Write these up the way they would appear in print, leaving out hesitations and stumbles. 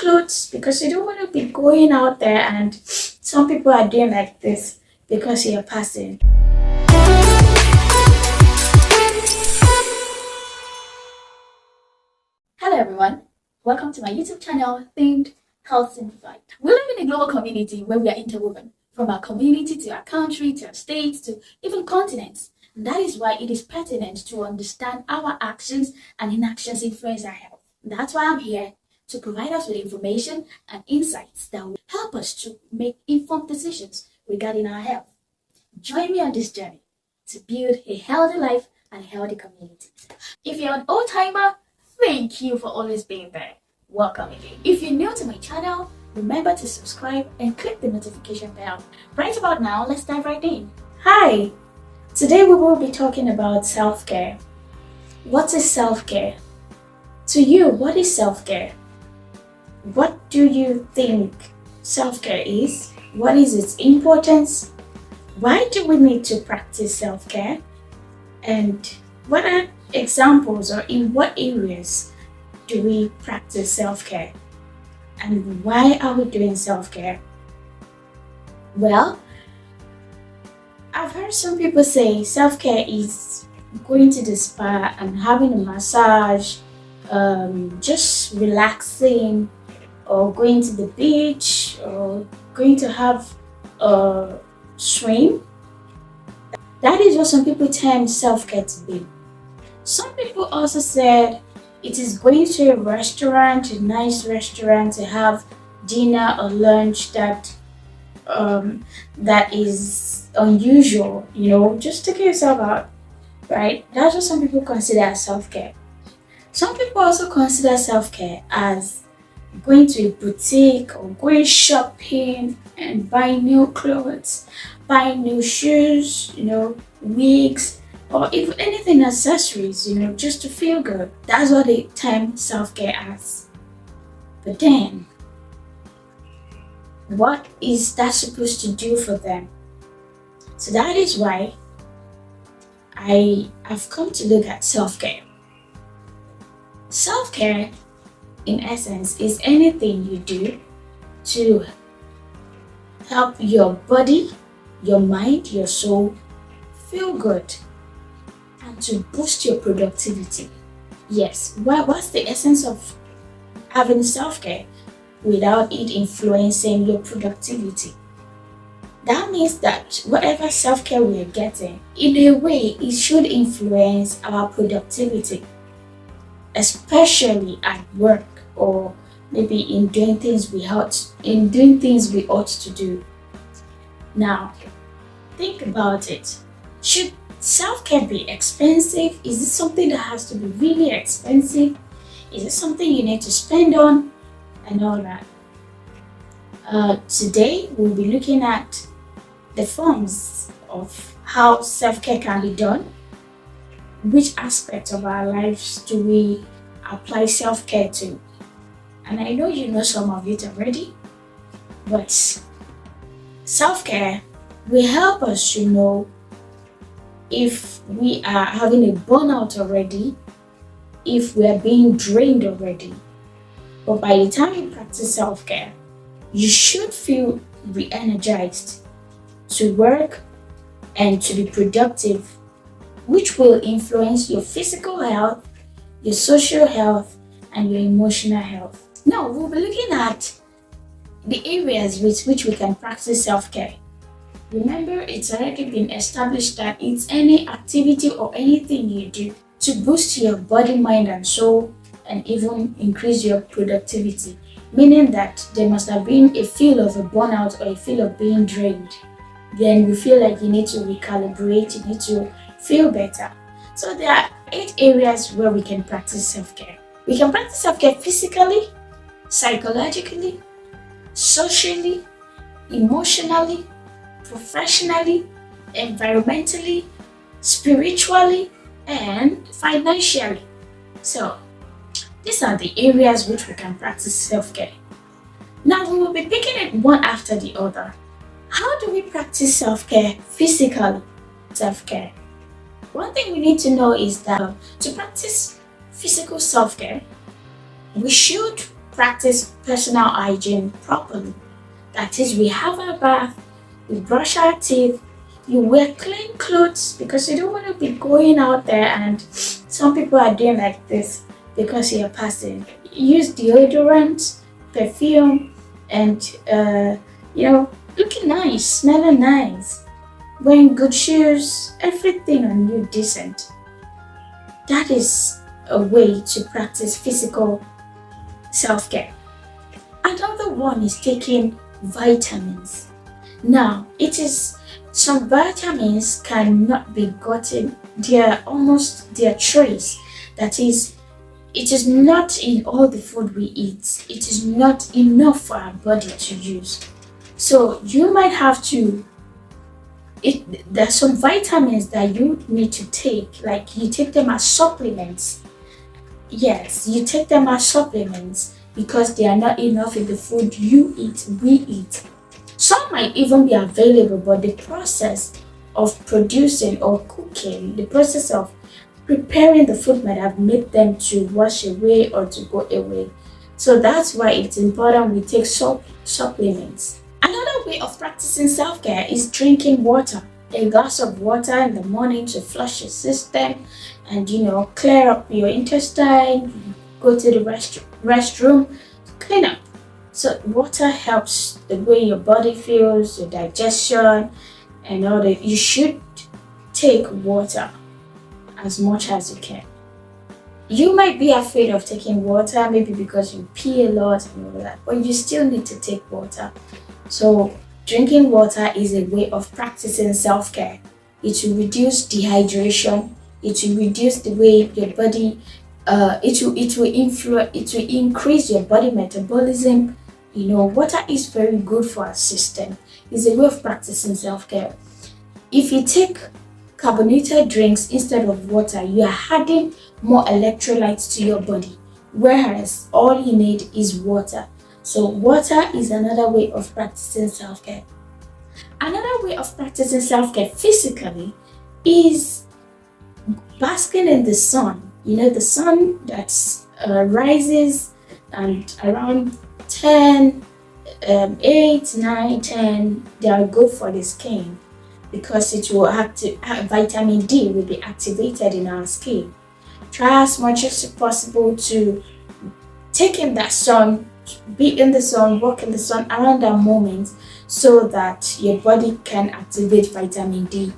clothes because you don't want to be going out there, and some people are doing like this because you're passing. Hello everyone, welcome to my YouTube channel themed Health Simplified. We live in a global community where we are interwoven, from our community to our country to our states to even continents. And that is why it is pertinent to understand our actions and inactions influence our health. That's why I'm here to provide us with information and insights that will help us to make informed decisions regarding our health. Join me on this journey to build a healthy life and a healthy community. If you're an old-timer, thank you for always being there. Welcome again. If you're new to my channel, remember to subscribe and click the notification bell. Right about now, let's dive right in. Hi! Today we will be talking about self-care. What is self-care? To you, what is self-care? What do you think self-care is? What is its importance? Why do we need to practice self-care? And what are examples, or in what areas do we practice self-care? And why are we doing self-care? Well, I've heard some people say self-care is going to the spa and having a massage, just relaxing, or going to the beach, or going to have a swim. That is what some people term self-care to be. Some people also said it is going to a restaurant, a nice restaurant, to have dinner or lunch that is unusual, just take yourself out, right? That's what some people consider as self-care. Some people also consider self-care as going to a boutique or going shopping and buying new clothes, buying new shoes, wigs, or even anything accessories, just to feel good. That's what they term self-care as. But then, what is that supposed to do for them? So that is why I have come to look at self-care. Self-care, in essence, is anything you do to help your body, your mind, your soul feel good, and to boost your productivity. Yes, what's the essence of having self-care without it influencing your productivity? That means that whatever self-care we are getting, in a way, it should influence our productivity, especially at work, or maybe in doing things we ought to do. Now, think about it. Should self-care be expensive? Is it something that has to be really expensive? Is it something you need to spend on? And all that. Today, we'll be looking at the forms of how self-care can be done. Which aspects of our lives do we apply self-care to? And I know you know some of it already, but self-care will help us to know if we are having a burnout already, if we are being drained already. But by the time you practice self-care, you should feel re-energized to work and to be productive, which will influence your physical health, your social health, and your emotional health. Now, we'll be looking at the areas with which we can practice self-care. Remember, it's already been established that it's any activity or anything you do to boost your body, mind, and soul, and even increase your productivity. Meaning that there must have been a feel of a burnout or a feel of being drained. Then you feel like you need to recalibrate, you need to feel better. So there are 8 areas where we can practice self-care. We can practice self-care physically, psychologically, socially, emotionally, professionally, environmentally, spiritually, and financially. So these are the areas which we can practice self-care. Now we will be picking it one after the other. How do we practice self-care physically? Self-care. One thing we need to know is that to practice physical self-care, we should practice personal hygiene properly. That is, we have our bath, we brush our teeth, you wear clean clothes because you don't want to be going out there, and some people are doing like this because you're passing. Use deodorant, perfume, and looking nice, smelling nice, wearing good shoes, everything on you decent. That is a way to practice physical self-care. Another one is taking vitamins. Now, it is some vitamins cannot be gotten. They are trace. That is, it is not in all the food we eat. It is not enough for our body to use. So you might have to. There are some vitamins that you need to take, like you take them as supplements. Yes, you take them as supplements because they are not enough in the food you eat, we eat. Some might even be available, but the process of producing or cooking, the process of preparing the food might have made them to wash away or to go away. So that's why it's important we take supplements. Another way of practicing self-care is drinking water. A glass of water in the morning to flush your system and clear up your intestine, go to the restroom, clean up. So water helps the way your body feels, your digestion, and all that. You should take water as much as you can. You might be afraid of taking water, maybe because you pee a lot and all that, but you still need to take water. So drinking water is a way of practicing self-care. It will reduce dehydration. It will reduce the way your body. It will increase your body metabolism. Water is very good for our system. It's a way of practicing self-care. If you take carbonated drinks instead of water, you are adding more electrolytes to your body, whereas all you need is water. So water is another way of practicing self-care. Another way of practicing self-care physically is basking in the sun. The sun that rises and around 10, 8, 9, 10, they are good for the skin because it will vitamin D will be activated in our skin. Try as much as possible to take in that sun, be in the sun, walk in the sun around that moment so that your body can activate vitamin D.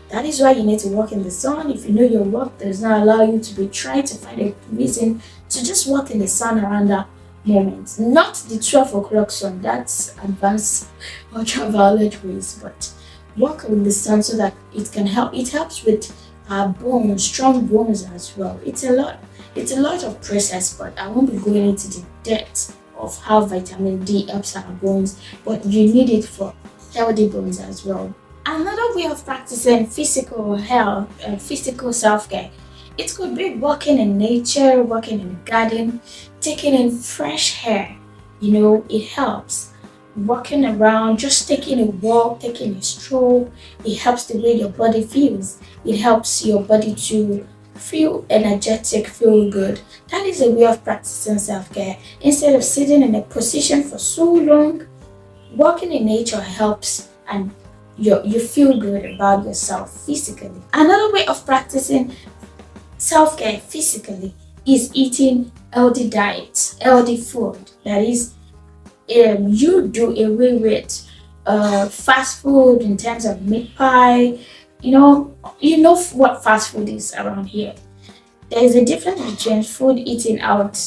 That is why you need to walk in the sun. If you know your work does not allow you to try to find a reason to just walk in the sun around that moment. Not the 12 o'clock sun, that's advanced ultraviolet rays, but walk in the sun so that it can help. It helps with our bones, strong bones as well. It's a lot of process, but I won't be going into the depth of how vitamin D helps our bones, but you need it for healthy bones as well. Another way of practicing physical health and physical self-care, it could be walking in nature, walking in the garden, taking in fresh air. It helps. Walking around, just taking a walk, taking a stroll, it helps the way your body feels. It helps your body to feel energetic, feel good. That is a way of practicing self-care. Instead of sitting in a position for so long, walking in nature helps and you feel good about yourself physically. Another way of practicing self-care physically is eating healthy diets, healthy food. That is, you do away with fast food in terms of meat pie. You know what fast food is around here. There is a difference between food eating out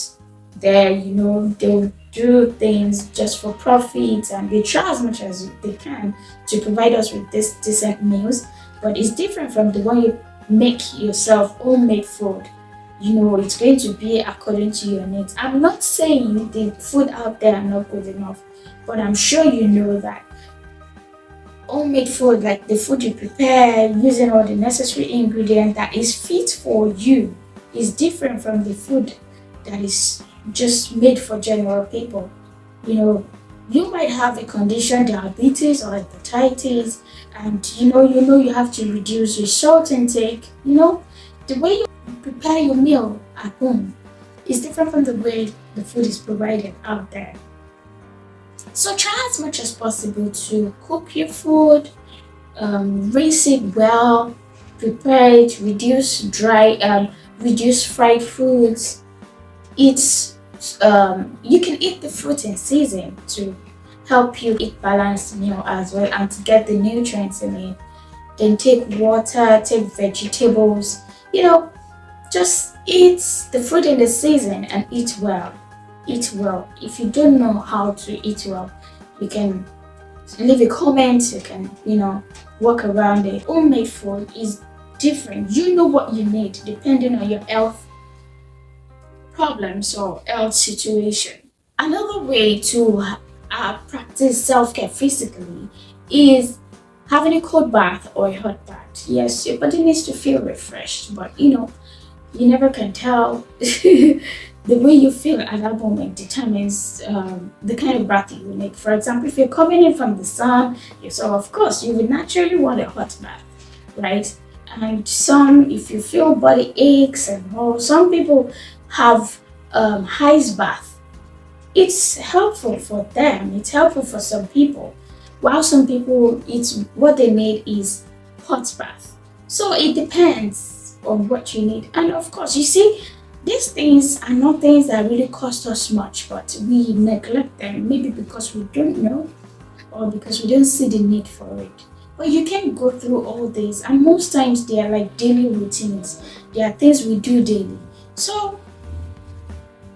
there. They'll do things just for profit and they try as much as they can to provide us with this decent meals, but it's different from the one you make yourself, homemade food. It's going to be according to your needs. I'm not saying the food out there are not good enough, but I'm sure you know that homemade food, like the food you prepare using all the necessary ingredients that is fit for you, is different from the food that is just made for general people. You might have a condition, diabetes or hepatitis, and you have to reduce your salt intake. The way you prepare your meal at home, It's different from the way the food is provided out there. So try as much as possible to cook your food, rinse it well, prepare it, reduce fried foods. It's You can eat the fruit in season to help you eat balanced meal as well and to get the nutrients in it. Then take water, take vegetables, you know, just eat the fruit in the season and eat well. Eat well. If you don't know how to eat well, you can leave a comment, you can, work around it. Homemade food is different. You know what you need depending on your health problems or health situation. Another way to practice self-care physically is having a cold bath or a hot bath. Yes, your body needs to feel refreshed, but you never can tell. The way you feel at that moment determines the kind of bath you will make. For example, if you're coming in from the sun, so of course you would naturally want a hot bath, right? And if you feel body aches and all, some people have ice bath. It's helpful for them. It's helpful for some people, while some people, it's what they need is hot bath. So it depends on what you need. And of course, you see, these things are not things that really cost us much, but we neglect them, maybe because we don't know or because we don't see the need for it. But you can go through all this, and most times they are like daily routines. They are things we do daily. So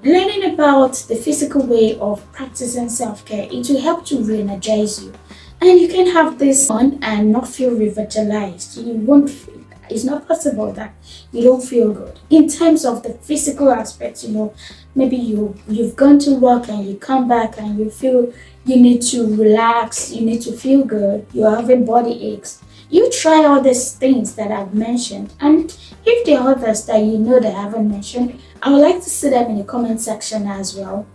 learning about the physical way of practicing self-care, it will help to re-energize you. And you can have this on and not feel revitalized. You won't feel, it's not possible that you don't feel good. In terms of the physical aspect, maybe you've gone to work and you come back and you feel you need to relax, you need to feel good, you're having body aches. You try all these things that I've mentioned, and if there are others that that I haven't mentioned, I would like to see them in the comment section as well.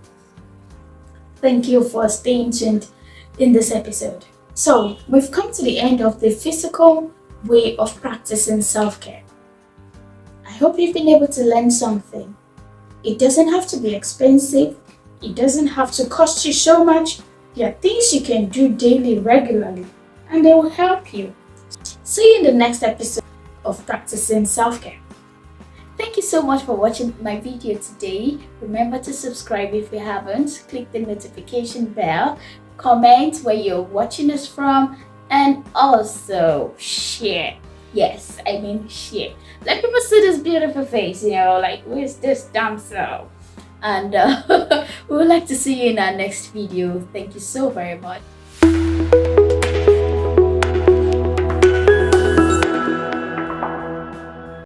Thank you for staying tuned in this episode. So, we've come to the end of the physical way of practicing self-care. I hope you've been able to learn something. It doesn't have to be expensive. It doesn't have to cost you so much. There are things you can do daily, regularly, and they will help you. See you in the next episode of Practicing Self-Care. Thank you so much for watching my video today. Remember to subscribe if you haven't. Click the notification bell. Comment where you're watching us from. And also share. Yes, I mean share. Let people see this beautiful face, like, where's this damsel? And we would like to see you in our next video. Thank you so very much.